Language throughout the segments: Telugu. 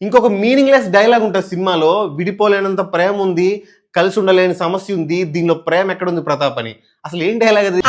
ఇంకొక మీనింగ్లెస్ డైలాగ్ ఉంటుంది సినిమాలో, విడిపోలేనంత ప్రేమ ఉంది, కలిసి ఉండలేని సమస్య ఉంది, దీనిలో ప్రేమ ఎక్కడుంది ప్రతాప్ అని. అసలు ఏం డైలాగ్ అది?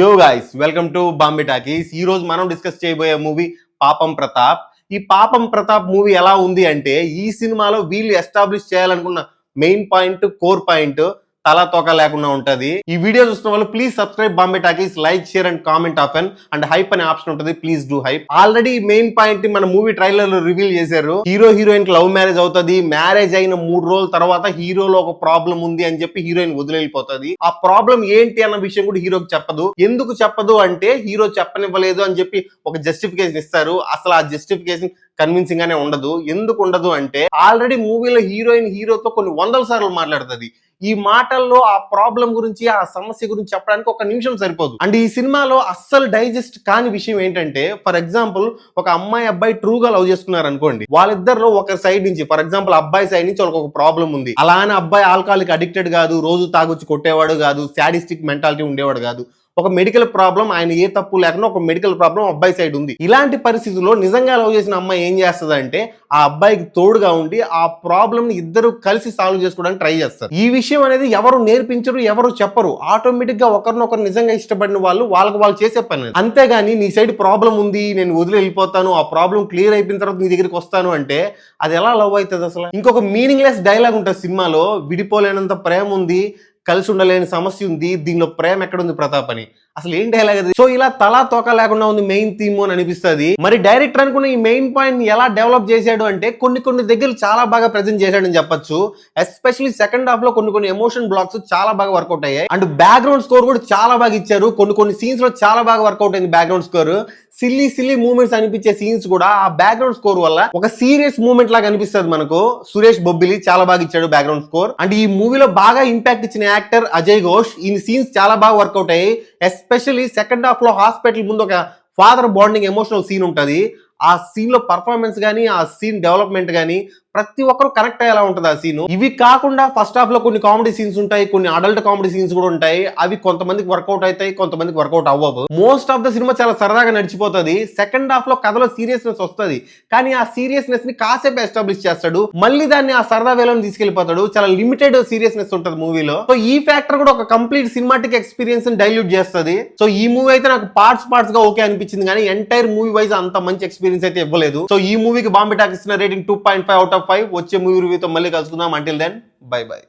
యో guys, welcome to Bombay talkies. ఈ రోజు మనం డిస్కస్ చేయబోయే మూవీ పాపం ప్రతాప్. ఈ పాపం ప్రతాప్ మూవీ ఎలా ఉంది అంటే, ఈ సినిమాలో వీళ్ళు ఎస్టాబ్లిష్ చేయాలనుకున్న మెయిన్ పాయింట్, కోర్ పాయింట్ తలా తోక లేకుండా ఉంటది. ఈ వీడియో చూస్తున్న వాళ్ళు please subscribe Bombay Talkies, like, share and comment ఆఫెన్ అండ్ హైప్ అనే ఆప్షన్ ఉంటుంది. Please do hype. Already main point మన మూవీ ట్రైలర్ లో రివీల్ చేశారు. హీరో హీరోయిన్ కి లవ్ మ్యారేజ్ అవుతుంది. మ్యారేజ్ అయిన 3 రోజుల తర్వాత హీరోలో ఒక ప్రాబ్లం ఉంది అని చెప్పి హీరోయిన్ వదిలేపోతుంది. ఆ ప్రాబ్లం ఏంటి అన్న విషయం కూడా హీరోకి చెప్పదు. ఎందుకు చెప్పదు అంటే, హీరో చెప్పనివ్వలేదు అని చెప్పి ఒక జస్టిఫికేషన్ ఇస్తారు. అసలు ఆ జస్టిఫికేషన్ కన్విన్సింగ్ గానే ఉండదు. ఎందుకు ఉండదు అంటే, ఆల్రెడీ మూవీలో హీరోయిన్ హీరోతో కొన్ని 100 సార్లు మాట్లాడుతుంది. ఈ మాటల్లో ఆ ప్రాబ్లం గురించి, ఆ సమస్య గురించి చెప్పడానికి 1 నిమిషం సరిపోదు. అండ్ ఈ సినిమాలో అస్సలు డైజెస్ట్ కాని విషయం ఏంటంటే, ఫర్ ఎగ్జాంపుల్ ఒక అమ్మాయి అబ్బాయి ట్రూగా లవ్ చేసుకున్నారు అనుకోండి. వాళ్ళిద్దరిలో ఒకరి సైడ్ నుంచి, ఫర్ ఎగ్జాంపుల్ అబ్బాయి సైడ్ నుంచి వాళ్ళకి ఒక ప్రాబ్లం ఉంది. అలా అని అబ్బాయి ఆల్కహాలిక్ అడిక్టెడ్ కాదు, రోజు తాగొచ్చి కొట్టేవాడు కాదు, సాడిస్టిక్ మెంటాలిటీ ఉండేవాడు కాదు. ఒక మెడికల్ ప్రాబ్లం, ఆయన ఏ తప్పు లేకుండా ఒక మెడికల్ ప్రాబ్లం అబ్బాయి సైడ్ ఉంది. ఇలాంటి పరిస్థితుల్లో నిజంగా లవ్ చేసిన అమ్మాయి ఏం చేస్తుంది అంటే, ఆ అబ్బాయికి తోడుగా ఉండి ఆ ప్రాబ్లం ని ఇద్దరు కలిసి సాల్వ్ చేసుకోవడానికి ట్రై చేస్తారు. ఈ విషయం అనేది ఎవరు నేర్పించరు, ఎవరు చెప్పరు. ఆటోమేటిక్ గా ఒకరినొకరు నిజంగా ఇష్టపడిన వాళ్ళు వాళ్ళకి వాళ్ళు చేసే పని. అంతేగాని నీ సైడ్ ప్రాబ్లం ఉంది, నేను వదిలి వెళ్ళిపోతాను, ఆ ప్రాబ్లం క్లియర్ అయిపోయిన తర్వాత నీ దగ్గరికి వస్తాను అంటే అది ఎలా లవ్ అవుతుంది అసలు? ఇంకొక మీనింగ్లెస్ డైలాగ్ ఉంటుంది సినిమాలో, విడిపోలేనంత ప్రేమ ఉంది, కలిసి ఉండలేని సమస్య ఉంది, దీనిలో ప్రేమ ఎక్కడుంది ప్రతాప్ అని. అసలు ఏం డైలాగ్ అది? సో ఇలా తలా తోక లేకుండా ఉంది మెయిన్ థీమ్ అని అనిపిస్తుంది. మరి డైరెక్టర్ అనుకున్న ఈ మెయిన్ పాయింట్ ఎలా డెవలప్ చేశాడు అంటే, కొన్ని దగ్గర చాలా బాగా ప్రెజెంట్ చేశాడని చెప్పొచ్చు. ఎస్పెషల్లీ సెకండ్ హాఫ్ లో కొన్ని ఎమోషన్ బ్లాక్స్ చాలా బాగా వర్కౌట్ అయ్యాయి. అండ్ బ్యాక్గ్రౌండ్ స్కోర్ కూడా చాలా బాగా ఇచ్చారు. కొన్ని సీన్స్ లో చాలా బాగా వర్కౌట్ అయింది బ్యాక్గ్రౌండ్ స్కోర్. సిల్లీ మూమెంట్స్ అనిపించే సీన్స్ కూడా ఆ బ్యాక్గ్రౌండ్ స్కోర్ వల్ల ఒక సీరియస్ మూమెంట్ లాగా అనిపిస్తుంది మనకు. సురేష్ బొబ్బిలి చాలా బాగా ఇచ్చాడు బ్యాక్గ్రౌండ్ స్కోర్. అండ్ ఈ మూవీలో బాగా ఇంపాక్ట్ ఇచ్చిన యాక్టర్ అజయ్ ఘోష్. ఈ సీన్స్ చాలా బాగా వర్కౌట్ అయ్యాయి. ఎస్పెషల్లీ సెకండ్ హాఫ్ లో హాస్పిటల్ ముందు ఒక ఫాదర్ బాండింగ్ ఎమోషనల్ సీన్ ఉంటది. ఆ సీన్ లో పర్ఫార్మెన్స్ గానీ, ఆ సీన్ డెవలప్మెంట్ గానీ ప్రతి ఒక్కరు కనెక్ట్ అయ్యేలా ఉంటుంది ఆ సీన్. ఇవి కాకుండా ఫస్ట్ హాఫ్ లో కొన్ని కామెడీ సీన్స్ ఉంటాయి, కొన్ని అడల్ట్ కామెడీ సీన్స్ కూడా ఉంటాయి. అవి కొంతమందికి వర్కౌట్ అవుతాయి, కొంతమందికి వర్కౌట్ అవ్వవు. మోస్ట్ ఆఫ్ ద సినిమా చాలా సరదాగా నడిచిపోతుంది. సెకండ్ హాఫ్ లో కథలో సీరియస్నెస్ వస్తుంది, కానీ ఆ సీరియస్నెస్ ని కాసేపు ఎస్టాబ్లిష్ చేస్తాడు, మళ్ళీ దాన్ని ఆ సరదా వేలోని తీసుకెళ్లిపోతాడు. చాలా లిమిటెడ్ సీరియస్నెస్ ఉంటుంది మూవీలో. సో ఈ ఫ్యాక్టర్ కూడా ఒక కంప్లీట్ సినిమాటిక్ ఎక్స్పీరియన్స్ డైల్యూట్ చేస్తుంది. సో ఈ మూవీ అయితే నాకు పార్ట్స్ గా ఓకే అనిపించింది, కానీ ఎంటైర్ మూవీ వైజ్ అంత మంచి ఎక్స్పీరియన్స్ అయితే ఇవ్వలేదు. సో ఈ మూవీకి బాంబే టాకీస్ ఇచ్చిన రేటింగ్ 2.5 out of 5. వచ్చే మూవీ రివ్యూతో మళ్ళీ కలుసుకుందాం. Until then bye by.